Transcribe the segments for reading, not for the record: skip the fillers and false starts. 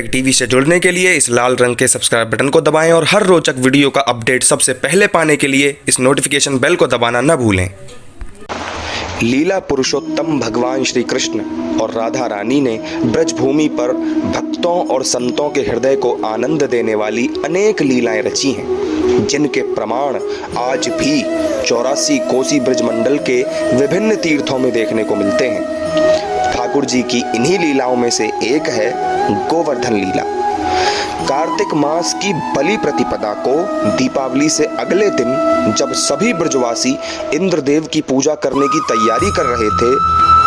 #TV से जुड़ने के लिए इस लाल रंग के सब्सक्राइब बटन को दबाएं और हर रोचक वीडियो का अपडेट सबसे पहले पाने के लिए इस नोटिफिकेशन बेल को दबाना न भूलें। लीला पुरुषोत्तम भगवान श्री कृष्ण और राधा रानी ने ब्रजभूमि पर भक्तों और संतों के हृदय को आनंद देने वाली अनेक लीलाएं रची हैं, जिनके प्रमाण आज भी 84 कोसी ब्रजमंडल के विभिन्न तीर्थों में देखने को मिलते हैं। ठाकुर जी की इन्हीं लीलाओं में से एक है गोवर्धन लीला। कार्तिक मास की बलि प्रतिपदा को दीपावली से अगले दिन जब सभी ब्रजवासी इंद्रदेव की पूजा करने की तैयारी कर रहे थे,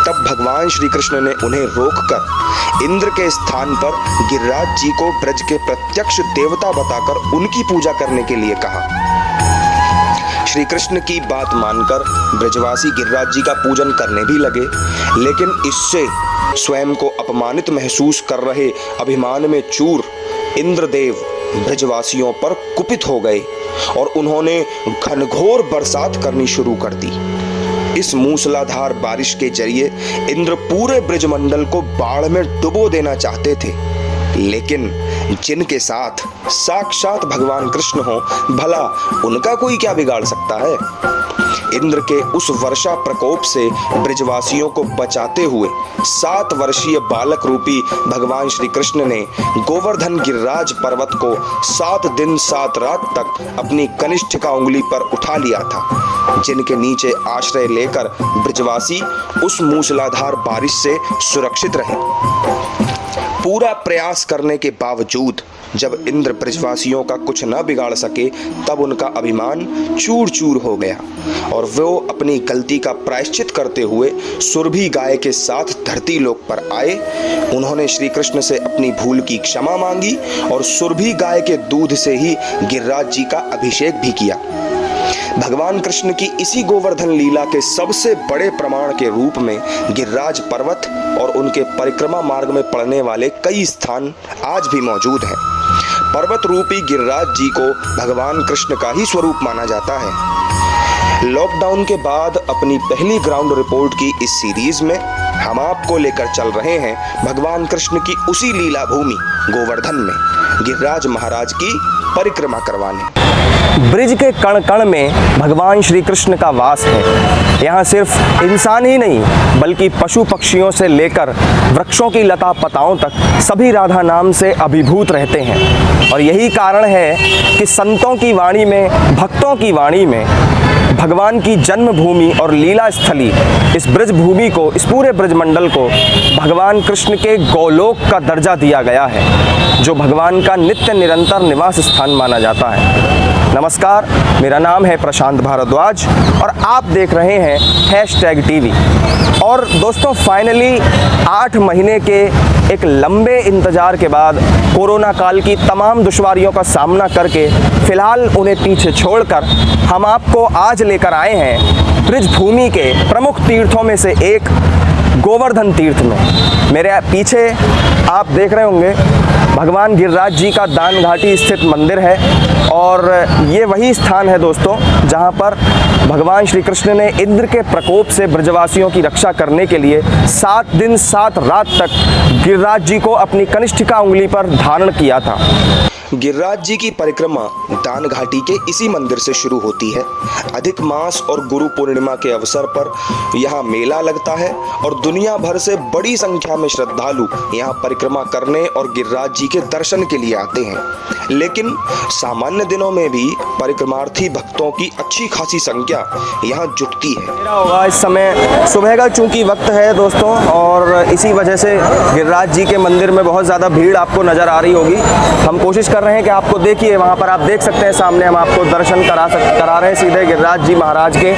तब भगवान श्री कृष्ण ने उन्हें रोककर इंद्र के स्थान पर गिरिराज जी को ब्रज के प्रत्यक्ष देवता बताकर उनकी पूजा करने के लिए कहा। श्री कृष्ण की बात मानकर ब्रजवासी गिरिराज जी का पूजन करने भी लगे, लेकिन इससे स्वयं को अपमानित महसूस कर रहे अभिमान में चूर इंद्रदेव ब्रजवासियों पर कुपित हो गए और उन्होंने घनघोर बरसात करनी शुरू कर दी। इस मूसलाधार बारिश के जरिए इंद्र पूरे ब्रजमंडल को बाढ़ में डुबो देना चाहते थे, लेकिन जिनके साथ साक्षात भगवान कृष्ण हो, भला उनका कोई क्या बिगाड़ सकता है। इंद्र के उस वर्षा प्रकोप से ब्रजवासियों को बचाते हुए 7 वर्षीय बालक रूपी भगवान श्री कृष्ण ने गोवर्धन गिरिराज पर्वत को 7 दिन 7 रात तक अपनी कनिष्ठिका उंगली पर उठा लिया था, जिनके नीचे आश्रय लेकर ब्रजवासी उस मूसलाधार बारिश से सुरक्षित रहे। पूरा प्रयास करने के बावजूद जब इंद्र ब्रजवासियों का कुछ न बिगाड़ सके, तब उनका अभिमान चूर चूर हो गया और वो अपनी गलती का प्रायश्चित करते हुए सुरभि गाय के साथ धरती लोक पर आए। उन्होंने श्री कृष्ण से अपनी भूल की क्षमा मांगी और सुरभि गाय के दूध से ही गिरिराज जी का अभिषेक भी किया। भगवान कृष्ण की इसी गोवर्धन लीला के सबसे बड़े प्रमाण के रूप में गिरिराज पर्वत और उनके परिक्रमा मार्ग में पड़ने वाले कई स्थान आज भी मौजूद हैं। पर्वत रूपी गिरिराज जी को भगवान कृष्ण का ही स्वरूप माना जाता है। लॉकडाउन के बाद अपनी पहली ग्राउंड रिपोर्ट की इस सीरीज में हम आपको लेकर चल रहे हैं भगवान कृष्ण की उसी लीला भूमि गोवर्धन में गिरिराज महाराज की परिक्रमा करवाने। ब्रिज के कण कण में भगवान श्री कृष्ण का वास है। यहाँ सिर्फ इंसान ही नहीं बल्कि पशु पक्षियों से लेकर वृक्षों की लता पताओं तक सभी राधा नाम से अभिभूत रहते हैं। और यही कारण है कि संतों की वाणी में, भक्तों की वाणी में भगवान की जन्मभूमि और लीला स्थली इस ब्रज भूमि को, इस पूरे ब्रजमंडल को भगवान कृष्ण के गोलोक का दर्जा दिया गया है, जो भगवान का नित्य निरंतर निवास स्थान माना जाता है। नमस्कार, मेरा नाम है प्रशांत भारद्वाज और आप देख रहे हैं #टीवी। और दोस्तों, फाइनली 8 महीने के एक लंबे इंतजार के बाद कोरोना काल की तमाम दुश्वारियों का सामना करके फिलहाल उन्हें पीछे छोड़कर हम आपको आज लेकर आए हैं ब्रजभूमि के प्रमुख तीर्थों में से एक गोवर्धन तीर्थ में। मेरे पीछे आप देख रहे होंगे भगवान गिरिराज जी का दान घाटी स्थित मंदिर है और ये वही स्थान है दोस्तों जहाँ पर भगवान श्री कृष्ण ने इंद्र के प्रकोप से ब्रजवासियों की रक्षा करने के लिए 7 दिन 7 रात तक गिरिराज जी को अपनी कनिष्ठिका उंगली पर धारण किया था। गिरिराज जी की परिक्रमा दान घाटी के इसी मंदिर से शुरू होती है। अधिक मास और गुरु पूर्णिमा के अवसर पर यहाँ मेला लगता है और दुनिया भर से बड़ी संख्या में श्रद्धालु यहाँ परिक्रमा करने और गिरिराज जी के दर्शन के लिए आते हैं। लेकिन सामान्य दिनों में भी परिक्रमार्थी भक्तों की अच्छी खासी संख्या यहाँ जुटती है। होगा इस समय सुबह का चूंकि वक्त है दोस्तों, और इसी वजह से गिरिराज जी के मंदिर में बहुत ज़्यादा भीड़ आपको नज़र आ रही होगी। हम कोशिश कर रहे हैं कि आपको देखिए, वहाँ पर आप देख सकते हैं सामने हम आपको दर्शन करा रहे हैं सीधे गिरिराज जी महाराज के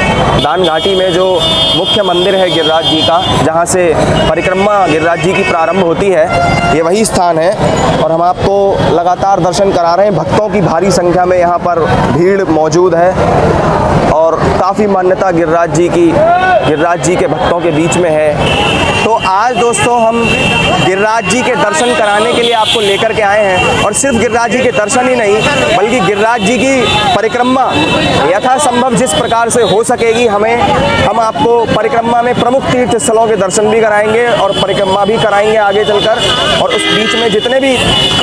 दान घाटी में, जो मुख्य मंदिर है गिरिराज जी का, जहाँ से परिक्रमा गिरिराज जी की प्रारंभ होती है। ये वही स्थान है और हम आपको लगातार दर्शन करा रहे हैं। भक्तों की भारी संख्या में यहाँ पर भीड़ मौजूद है और काफ़ी मान्यता गिरिराज जी के भक्तों के बीच में है। तो आज दोस्तों हम गिरिराज गिरिराज जी के दर्शन कराने के लिए आपको लेकर के आए हैं। और सिर्फ गिरिराज जी के दर्शन ही नहीं, बल्कि गिरिराज जी की परिक्रमा यथासंभव जिस प्रकार से हो सकेगी हम आपको परिक्रमा में प्रमुख तीर्थ स्थलों के दर्शन भी कराएंगे और परिक्रमा भी कराएंगे आगे चलकर। और उस बीच में जितने भी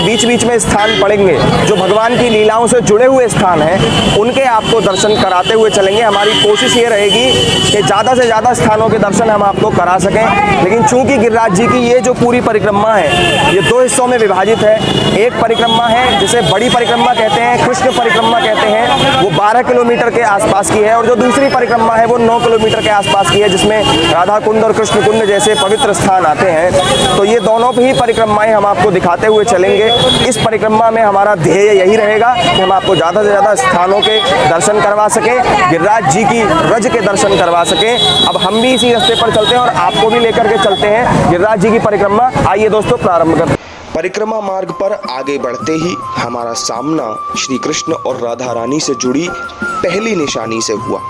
बीच में स्थान पड़ेंगे जो भगवान की लीलाओं से जुड़े हुए स्थान हैं, उनके आपको दर्शन कराते हुए चलेंगे। हमारी कोशिश ये रहेगी कि ज़्यादा से ज़्यादा स्थानों के दर्शन हम आपको करा सकें। लेकिन चूंकि गिरिराज जी की ये जो पूरी परिक्रमा है ये 2 हिस्सों में विभाजित है। एक परिक्रमा है जिसे बड़ी परिक्रमा कहते हैं, कृष्ण परिक्रमा कहते हैं, वो 12 किलोमीटर के आसपास की है। और जो दूसरी परिक्रमा है वो 9 किलोमीटर के आसपास की है, जिसमें राधा कुंड और कृष्ण कुंड जैसे पवित्र स्थान आते हैं। तो ये दोनों ही परिक्रमाएं हम आपको दिखाते हुए चलेंगे। इस परिक्रमा में हमारा ध्येय यही रहेगा कि हम आपको ज़्यादा से ज़्यादा स्थानों के दर्शन करवा सकें, गिरिराज जी की रज के दर्शन करवा सकें। अब हम भी इसी रास्ते पर चलते हैं और आपको भी लेकर के चलते हैं गिरिराज जी की परिक्रमा। आइए दोस्तों प्रारंभ करते हैं। परिक्रमा मार्ग पर आगे बढ़ते ही हमारा सामना श्री कृष्ण और राधा रानी से जुड़ी पहली निशानी से हुआ।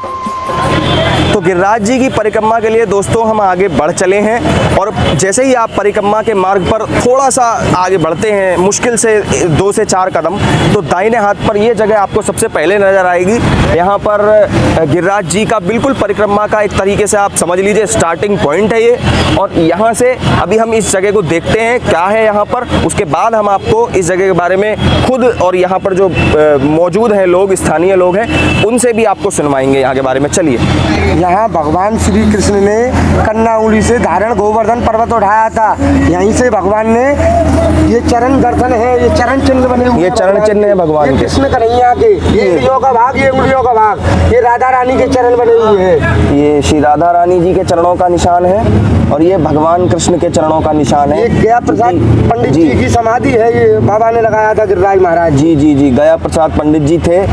तो गिरिराज जी की परिक्रमा के लिए दोस्तों हम आगे बढ़ चले हैं। और जैसे ही आप परिक्रमा के मार्ग पर थोड़ा सा आगे बढ़ते हैं, मुश्किल से 2 से 4 कदम, तो दाहिने हाथ पर ये जगह आपको सबसे पहले नज़र आएगी। यहाँ पर गिरिराज जी का बिल्कुल परिक्रमा का एक तरीके से आप समझ लीजिए स्टार्टिंग पॉइंट है ये। और यहाँ से अभी हम इस जगह को देखते हैं क्या है यहाँ पर, उसके बाद हम आपको इस जगह के बारे में खुद और यहाँ पर जो मौजूद हैं लोग, स्थानीय लोग हैं, उनसे भी आपको सुनवाएंगे यहाँ के बारे में। चलिए। यहाँ भगवान श्री कृष्ण ने कन्या उंगली से धारण गोवर्धन पर्वत उठाया था। यहीं से भगवान ने ये चरण दर्शन है, ये चरण चिन्ह बने हुए, ये चरण चिन्ह है भगवान के, कृष्ण कन्हैया के। ये उंगलियों का भाग, ये उंगलियों का भाग, ये राधा रानी के चरण बने हुए हैं। ये श्री राधा रानी जी के चरणों का निशान है और ये भगवान कृष्ण के चरणों का निशान है। ये गया प्रसाद पंडित जी की समाधि है, ये बाबा ने लगाया था गिरिराज महाराज। जी, गया प्रसाद पंडित जी थे,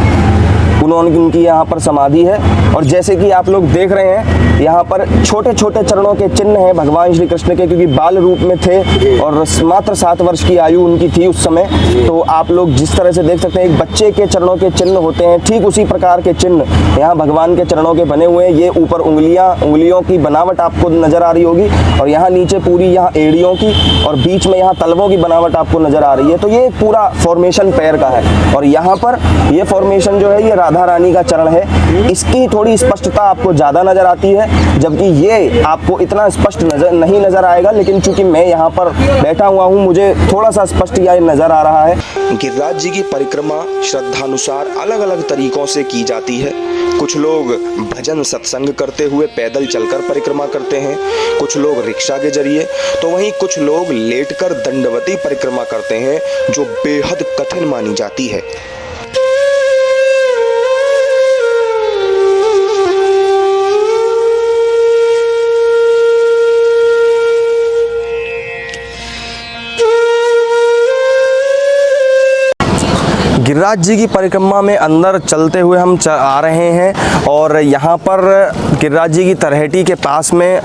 उनकी यहाँ पर समाधि है। और जैसे कि आप लोग देख रहे हैं यहाँ पर छोटे छोटे चरणों के चिन्ह हैं भगवान श्री कृष्ण के, क्योंकि बाल रूप में थे और मात्र 7 वर्ष की आयु उनकी थी उस समय। तो आप लोग जिस तरह से देख सकते हैं एक बच्चे के चरणों के चिन्ह होते हैं, ठीक उसी प्रकार के चिन्ह यहाँ भगवान के चरणों के बने हुए हैं। ये ऊपर उंगलियों की बनावट आपको नजर आ रही होगी और यहाँ नीचे पूरी यहाँ एड़ियों की और बीच में यहाँ तलवों की बनावट आपको नजर आ रही है। तो ये पूरा फॉर्मेशन पैर का है। और यहाँ पर ये फॉर्मेशन जो है ये राधा रानी का चरण है। इसकी थोड़ी स्पष्टता आपको ज़्यादा नज़र आती है, जबकि ये आपको इतना स्पष्ट नहीं नज़र आएगा। लेकिन चूंकि मैं यहाँ पर बैठा हुआ हूँ, मुझे थोड़ा सा स्पष्ट यह नज़र आ रहा है। गिरिराज जी की परिक्रमा श्रद्धानुसार अलग अलग तरीकों से की जाती है। कुछ लोग भजन सत्संग करते हुए पैदल चलकर परिक्रमा करते हैं, कुछ लोग रिक्शा के जरिए, तो वहीं कुछ लोग लेटकर दंडवती परिक्रमा करते हैं जो बेहद कठिन मानी जाती है। गिरिराज जी की परिक्रमा में अंदर चलते हुए हम आ रहे हैं और यहाँ पर गिरिराज जी की तलहटी के पास में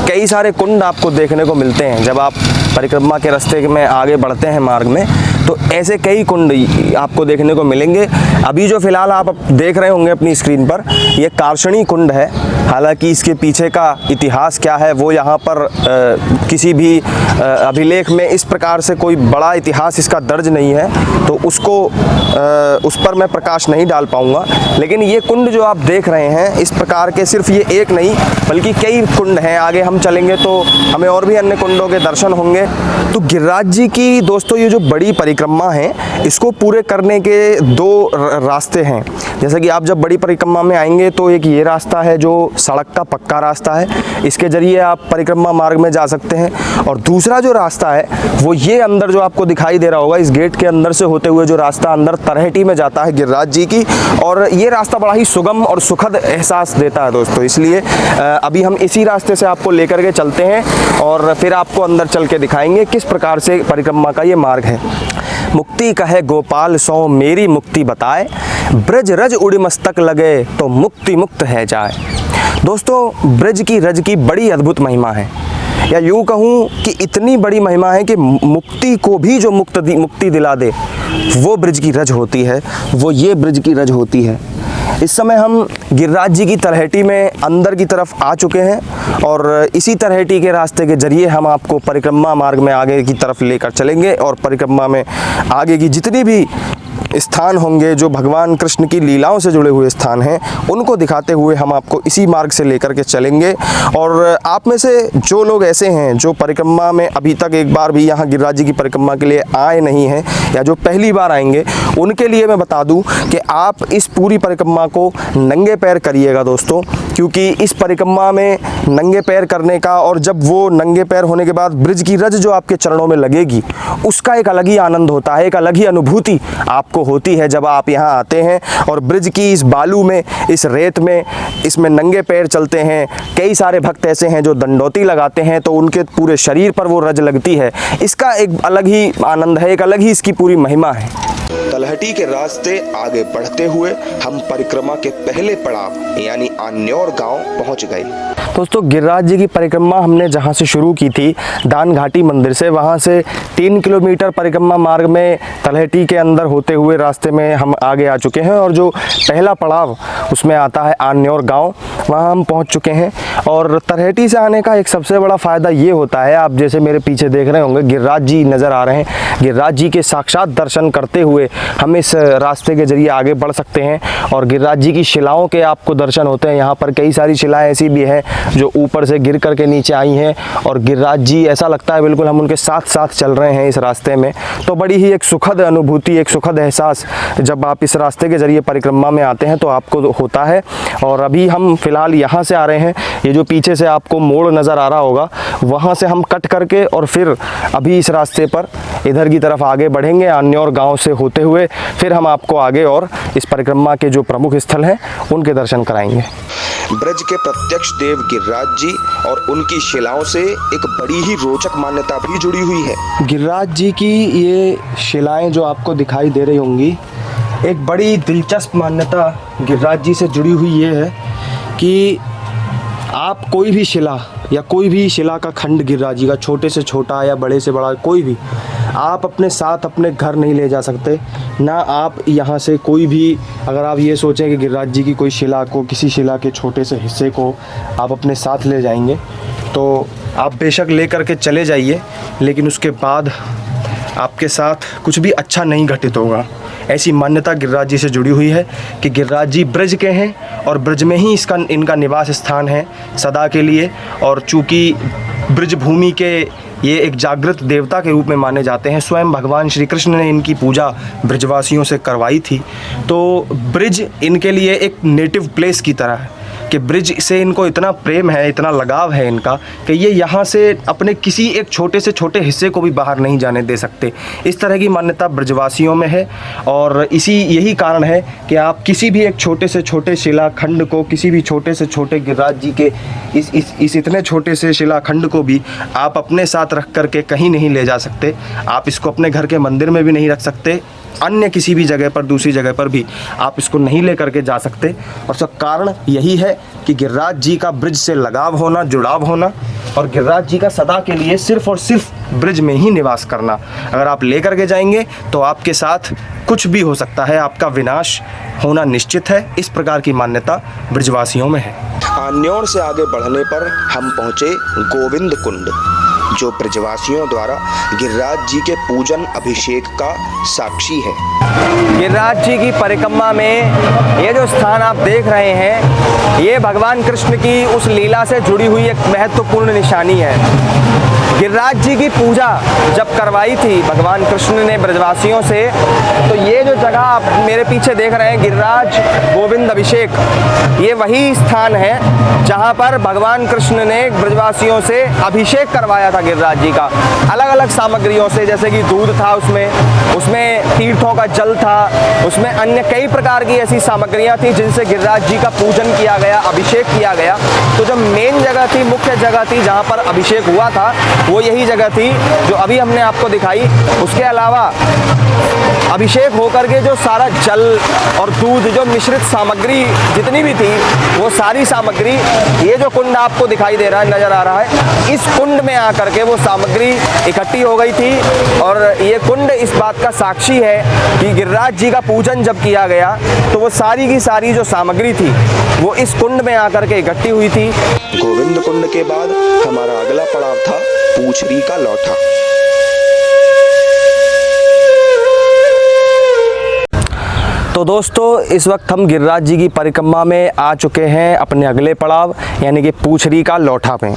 कई सारे कुंड आपको देखने को मिलते हैं। जब आप परिक्रमा के रास्ते में आगे बढ़ते हैं मार्ग में, तो ऐसे कई कुंड आपको देखने को मिलेंगे। अभी जो फिलहाल आप देख रहे होंगे अपनी स्क्रीन पर, ये कार्षणी कुंड है। हालांकि इसके पीछे का इतिहास क्या है वो यहाँ पर किसी भी अभिलेख में इस प्रकार से कोई बड़ा इतिहास इसका दर्ज नहीं है, तो उस पर मैं प्रकाश नहीं डाल पाऊँगा। लेकिन ये कुंड जो आप देख रहे हैं इस प्रकार के सिर्फ ये एक नहीं बल्कि कई कुंड हैं। आगे हम चलेंगे तो हमें और भी अन्य कुंडों के दर्शन होंगे। तो गिरिराज जी की दोस्तों ये जो बड़ी परिक्रमा है, इसको पूरे करने के 2 रास्ते हैं। जैसे कि आप जब बड़ी परिक्रमा में आएंगे तो एक ये रास्ता है जो सड़क का पक्का रास्ता है, इसके जरिए आप परिक्रमा मार्ग में जा सकते हैं। और दूसरा जो रास्ता है वो ये अंदर जो आपको दिखाई दे रहा होगा, इस गेट के अंदर से होते हुए जो रास्ता अंदर तलहटी में जाता है गिरिराज जी की, और ये रास्ता बड़ा ही सुगम और सुखद एहसास देता है दोस्तों। इसलिए अभी हम इसी रास्ते से आपको लेकर के चलते हैं और फिर आपको अंदर चल के दिखाएंगे किस प्रकार से परिक्रमा का ये मार्ग है। मुक्ति कहे गोपाल सो मेरी मुक्ति बताए, ब्रज रज उड़ी मस्तक लगे तो मुक्ति मुक्त है जाए। दोस्तों ब्रज की रज की बड़ी अद्भुत महिमा है, या यूँ कहूँ कि इतनी बड़ी महिमा है कि मुक्ति को भी जो मुक्ति दिला दे वो ब्रज की रज होती है, वो ये ब्रज की रज होती है। इस समय हम गिरिराज जी की तलहटी में अंदर की तरफ आ चुके हैं और इसी तलहटी के रास्ते के जरिए हम आपको परिक्रमा मार्ग में आगे की तरफ लेकर चलेंगे और परिक्रमा में आगे की जितनी भी स्थान होंगे जो भगवान कृष्ण की लीलाओं से जुड़े हुए स्थान हैं उनको दिखाते हुए हम आपको इसी मार्ग से लेकर के चलेंगे। और आप में से जो लोग ऐसे हैं जो परिक्रमा में अभी तक एक बार भी यहाँ गिरिराज जी की परिक्रमा के लिए आए नहीं हैं या जो पहली बार आएंगे, उनके लिए मैं बता दूं कि आप इस पूरी परिक्रमा को नंगे पैर करिएगा दोस्तों, क्योंकि इस परिक्रमा में नंगे पैर करने का और जब वो नंगे पैर होने के बाद ब्रिज की रज जो आपके चरणों में लगेगी उसका एक अलग ही आनंद होता है, एक अलग ही अनुभूति आपको होती है जब आप यहाँ आते हैं और ब्रिज की इस बालू में, इस रेत में, इसमें नंगे पैर चलते हैं। कई सारे भक्त ऐसे हैं जो दंडौती लगाते हैं तो उनके पूरे शरीर पर वो रज लगती है। इसका एक अलग ही आनंद है, एक अलग ही इसकी पूरी महिमा है। तलहटी के रास्ते आगे बढ़ते हुए हम परिक्रमा के पहले पड़ाव यानी आन्योर गांव पहुंच गए। दोस्तों, गिरिराज जी की परिक्रमा हमने जहाँ से शुरू की थी दान घाटी मंदिर से, वहाँ से 3 किलोमीटर परिक्रमा मार्ग में तलहटी के अंदर होते हुए रास्ते में हम आगे आ चुके हैं और जो पहला पड़ाव उसमें आता है आन्योर गांव, वहाँ हम पहुँच चुके हैं। और तलहटी से आने का एक सबसे बड़ा फ़ायदा ये होता है, आप जैसे मेरे पीछे देख रहे होंगे गिरिराज जी नज़र आ रहे हैं। गिरिराज जी के साक्षात दर्शन करते हुए हम इस रास्ते के जरिए आगे बढ़ सकते हैं और गिरिराज जी की शिलाओं के आपको दर्शन होते हैं। यहाँ पर कई सारी शिलाएं ऐसी भी हैं जो ऊपर से गिर करके नीचे आई हैं और गिरिराज जी ऐसा लगता है बिल्कुल हम उनके साथ साथ चल रहे हैं इस रास्ते में। तो बड़ी ही एक सुखद अनुभूति, एक सुखद एहसास जब आप इस रास्ते के ज़रिए परिक्रमा में आते हैं तो आपको होता है। और अभी हम फ़िलहाल यहाँ से आ रहे हैं, ये जो पीछे से आपको मोड़ नज़र आ रहा होगा वहाँ से हम कट करके और फिर अभी इस रास्ते पर इधर की तरफ आगे बढ़ेंगे आन्योर गाँव से होते हुए। फिर हम आपको आगे और इस परिक्रमा के जो प्रमुख स्थल हैं उनके दर्शन कराएंगे। ब्रज के प्रत्यक्ष देव गिरिराज जी और उनकी शिलाओं से एक बड़ी ही रोचक मान्यता भी जुड़ी हुई है। गिरिराज जी की ये शिलाएं जो आपको दिखाई दे रही होंगी, एक बड़ी दिलचस्प मान्यता गिरिराज जी से जुड़ी हुई ये है कि आप कोई भी शिला या कोई भी शिला का खंड गिरिराज जी का, छोटे से छोटा या बड़े से बड़ा कोई भी, आप अपने साथ अपने घर नहीं ले जा सकते। ना आप यहाँ से कोई भी, अगर आप ये सोचें कि गिरिराज जी की कोई शिला को, किसी शिला के छोटे से हिस्से को आप अपने साथ ले जाएंगे तो आप बेशक ले करके चले जाइए, लेकिन उसके बाद आपके साथ कुछ भी अच्छा नहीं घटित होगा। ऐसी मान्यता गिरिराज जी से जुड़ी हुई है कि गिरिराज जी ब्रज के हैं और ब्रज में ही इनका निवास स्थान है सदा के लिए। और चूँकि ब्रज भूमि के ये एक जागृत देवता के रूप में माने जाते हैं, स्वयं भगवान श्री कृष्ण ने इनकी पूजा ब्रजवासियों से करवाई थी, तो ब्रज इनके लिए एक नेटिव प्लेस की तरह है कि ब्रिज से इनको इतना प्रेम है, इतना लगाव है इनका कि ये यहाँ से अपने किसी एक छोटे से छोटे हिस्से को भी बाहर नहीं जाने दे सकते। इस तरह की मान्यता ब्रजवासियों में है और यही कारण है कि आप किसी भी एक छोटे से छोटे शिलाखंड को, किसी भी छोटे से छोटे गिरिराज जी के इस इतने छोटे से शिलाखंड को भी आप अपने साथ रख करके कहीं नहीं ले जा सकते। आप इसको अपने घर के मंदिर में भी नहीं रख सकते, अन्य किसी भी जगह पर, दूसरी जगह पर भी आप इसको नहीं ले करके जा सकते। और सब कारण यही है कि गिरिराज जी का ब्रिज से लगाव होना, जुड़ाव होना और गिरिराज जी का सदा के लिए सिर्फ और सिर्फ ब्रिज में ही निवास करना। अगर आप ले करके जाएंगे तो आपके साथ कुछ भी हो सकता है, आपका विनाश होना निश्चित है। इस प्रकार की मान्यता ब्रिजवासियों में है। आन्योर से आगे बढ़ने पर हम पहुँचे गोविंद कुंड, जो ब्रजवासियों द्वारा गिरिराज जी के पूजन अभिषेक का साक्षी है। गिरिराज जी की परिक्रमा में ये जो स्थान आप देख रहे हैं, ये भगवान कृष्ण की उस लीला से जुड़ी हुई एक महत्वपूर्ण निशानी है। गिरिराज जी की पूजा जब करवाई थी भगवान कृष्ण ने ब्रजवासियों से, तो ये जो जगह आप मेरे पीछे देख रहे हैं गिरिराज गोविंद अभिषेक, ये वही स्थान है जहाँ पर भगवान कृष्ण ने ब्रजवासियों से अभिषेक करवाया था गिरिराज जी का, अलग अलग सामग्रियों से, जैसे कि दूध था उसमें तीर्थों का जल था, उसमें अन्य कई प्रकार की ऐसी सामग्रियाँ थी जिनसे गिरिराज जी का पूजन किया गया, अभिषेक किया गया। तो जब मेन जगह थी, मुख्य जगह थी जहाँ पर अभिषेक हुआ था, वो यही जगह थी जो अभी हमने आपको दिखाई। उसके अलावा अभिषेक होकर के जो सारा जल और दूध, जो मिश्रित सामग्री जितनी भी थी, वो सारी सामग्री, ये जो कुंड आपको दिखाई दे रहा है, नज़र आ रहा है, इस कुंड में आकर के वो सामग्री इकट्ठी हो गई थी। और ये कुंड इस बात का साक्षी है कि गिरिराज जी का पूजन जब किया गया तो वो सारी की सारी जो सामग्री थी वो इस कुंड में आकर के इकट्ठी हुई थी। गोविंद कुंड के बाद हमारा अगला पड़ाव था पूछरी का लौठा। तो दोस्तों, इस वक्त हम गिरिराज जी की परिक्रमा में आ चुके हैं अपने अगले पड़ाव यानी कि पूछरी का लौठा में।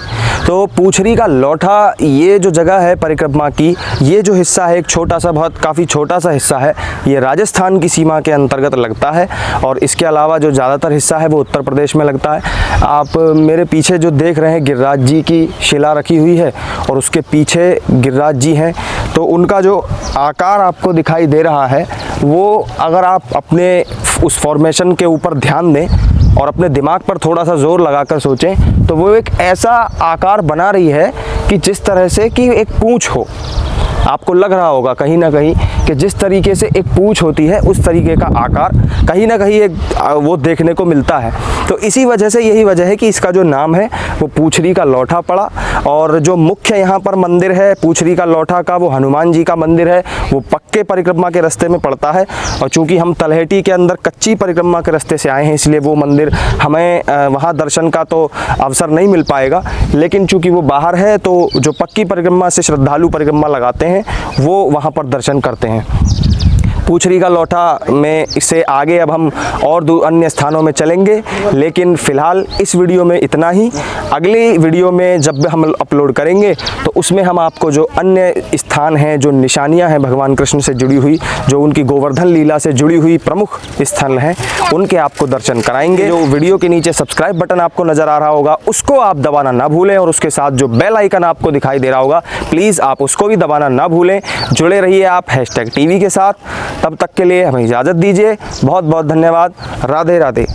तो पूछरी का लौठा, ये जो जगह है परिक्रमा की, ये जो हिस्सा है एक छोटा सा, काफ़ी छोटा सा हिस्सा है, ये राजस्थान की सीमा के अंतर्गत लगता है। और इसके अलावा जो ज़्यादातर हिस्सा है वो उत्तर प्रदेश में लगता है। आप मेरे पीछे जो देख रहे हैं, गिरिराज जी की शिला रखी हुई है और उसके पीछे गिरिराज जी हैं। तो उनका जो आकार आपको दिखाई दे रहा है वो, अगर आप अपने उस फॉर्मेशन के ऊपर ध्यान दें और अपने दिमाग पर थोड़ा सा जोर लगाकर सोचें तो वो एक ऐसा आकार बना रही है कि जिस तरह से कि एक पूँछ हो। आपको लग रहा होगा कहीं ना कहीं कि जिस तरीके से एक पूँछ होती है उस तरीके का आकार कहीं ना कहीं एक वो देखने को मिलता है। तो इसी वजह से, यही वजह है कि इसका जो नाम है वो पूछरी का लौठा पड़ा। और जो मुख्य यहाँ पर मंदिर है पूछरी का लौठा का, वो हनुमान जी का मंदिर है। वो पक्के परिक्रमा के रास्ते में पड़ता है और चूँकि हम तलहटी के अंदर कच्ची परिक्रमा के रास्ते से आए हैं, इसलिए वो मंदिर हमें वहाँ दर्शन का तो अवसर नहीं मिल पाएगा। लेकिन चूँकि वो बाहर है तो जो पक्की परिक्रमा से श्रद्धालु परिक्रमा लगाते हैं वो वहाँ पर दर्शन करते हैं। पूछरी का लौठा में इससे आगे अब हम और अन्य स्थानों में चलेंगे, लेकिन फ़िलहाल इस वीडियो में इतना ही। अगली वीडियो में जब हम अपलोड करेंगे तो उसमें हम आपको जो अन्य स्थान हैं, जो निशानियां हैं भगवान कृष्ण से जुड़ी हुई, जो उनकी गोवर्धन लीला से जुड़ी हुई प्रमुख स्थल हैं, उनके आपको दर्शन कराएंगे। जो वीडियो के नीचे सब्सक्राइब बटन आपको नज़र आ रहा होगा उसको आप दबाना ना भूलें और उसके साथ जो बेल आइकन आपको दिखाई दे रहा होगा प्लीज़ आप उसको भी दबाना ना भूलें। जुड़े रहिए आप #TV के साथ। तब तक के लिए हमें इजाज़त दीजिए। बहुत बहुत धन्यवाद। राधे राधे।